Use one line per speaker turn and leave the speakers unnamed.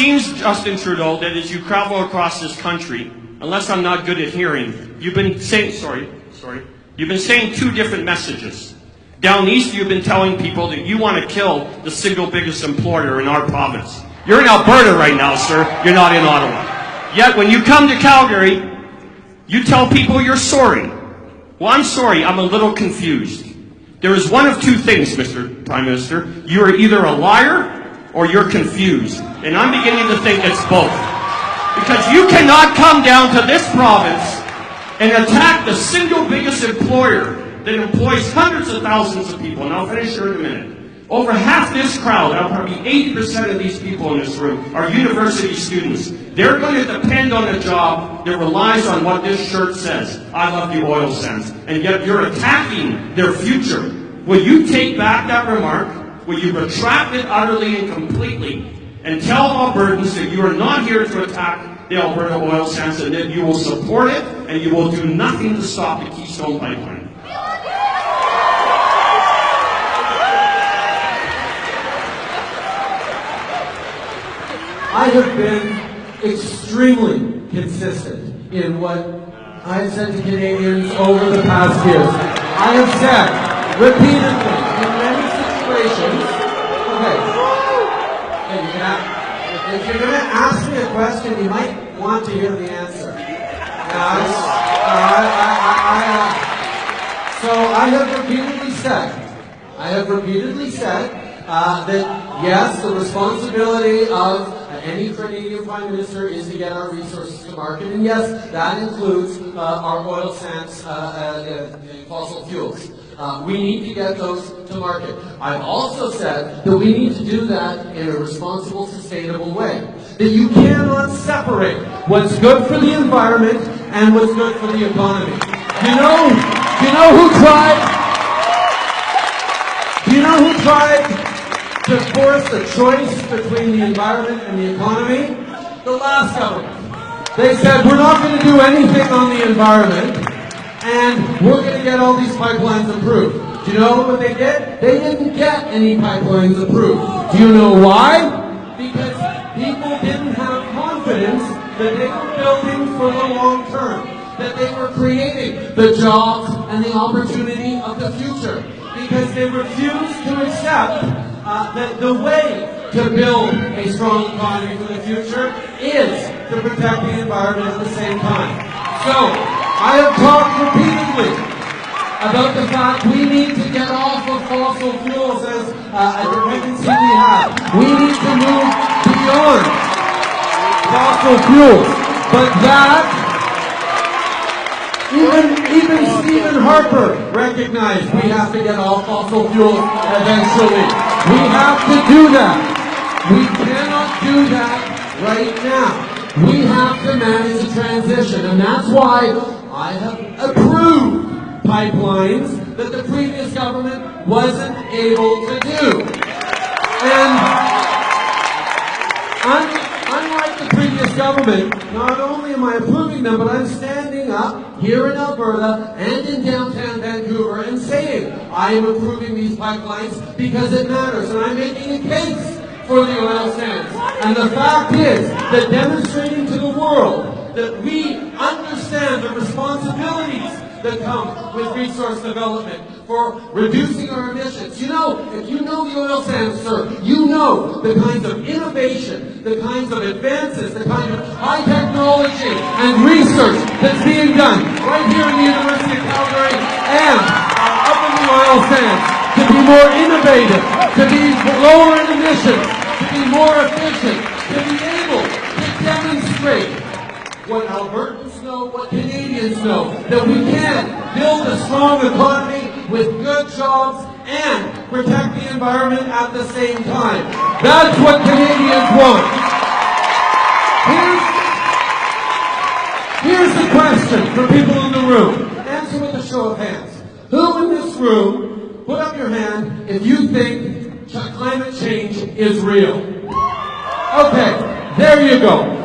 seems, Justin Trudeau, that as you travel across this country, unless I'm not good at hearing, you've been saying, you've been saying two different messages. Down east, you've been telling people that you want to kill the single biggest employer in our province. You're in Alberta right now, sir. You're not in Ottawa. Yet, when you come to Calgary, you tell people you're sorry. Well, I'm sorry. I'm a little confused. There is one of two things, Mr. Prime Minister. You are either a liar or you're confused. And I'm beginning to think it's both. Because you cannot come down to this province and attack the single biggest employer that employs hundreds of thousands of people. And I'll finish here in a minute. Over half this crowd, probably 80% of these people in this room, are university students. They're going to depend on a job that relies on what this shirt says. I love the oil sands. And yet you're attacking their future. Will you take back that remark? Will you retract it utterly and completely? And tell Albertans that you are not here to attack the Alberta oil sands and that you will support it and you will do nothing to stop the Keystone Pipeline.
I have been extremely consistent in what I have said to Canadians over the past years. I have said repeatedly in many situations, if you're going to ask me a question, you might want to hear the answer. So I have repeatedly said that yes, the responsibility of any Canadian Prime Minister is to get our resources to market, and yes, that includes our oil sands, fossil fuels. We need to get those to market. I've also said that we need to do that in a responsible, sustainable way. That you cannot separate what's good for the environment and what's good for the economy. Do you know who tried to force a choice between the environment and the economy? The last government. They said, we're not going to do anything on the environment, and we're going to get all these pipelines approved. Do you know what they did? They didn't get any pipelines approved. Do you know why? Because people didn't have confidence that they were building for the long term, that they were creating the jobs and the opportunity of the future, because they refused to accept that the way to build a strong economy for the future is to protect the environment at the same time. So, I have talked repeatedly about the fact we need to get off of fossil fuels as a dependency we have. We need to move beyond fossil fuels. But that, even Stephen Harper recognized we have to get off fossil fuels eventually. We have to do that. We cannot do that right now. We have to manage a transition, and that's why I have approved pipelines that the previous government wasn't able to do. And unlike the previous government, not only am I approving them, but I'm standing up here in Alberta and in downtown Vancouver and saying I am approving these pipelines because it matters, and I'm making a case for the oil sands. And the fact is that demonstrating to the world that we understand the responsibilities that come with resource development for reducing our emissions. You know, if you know the oil sands, sir, you know the kinds of innovation, the kinds of advances, the kind of high technology and research that's being done right here in the University of Calgary and up in the oil sands to be more innovative, to be lower in emissions, to be more efficient, to be able to demonstrate what Albertans know, what Canadians know, that we can build a strong economy with good jobs and protect the environment at the same time. That's what Canadians want. Here's the question for people in the room. Answer with a show of hands. Who in this room, put up your hand if you think climate change is real? Okay, there you go.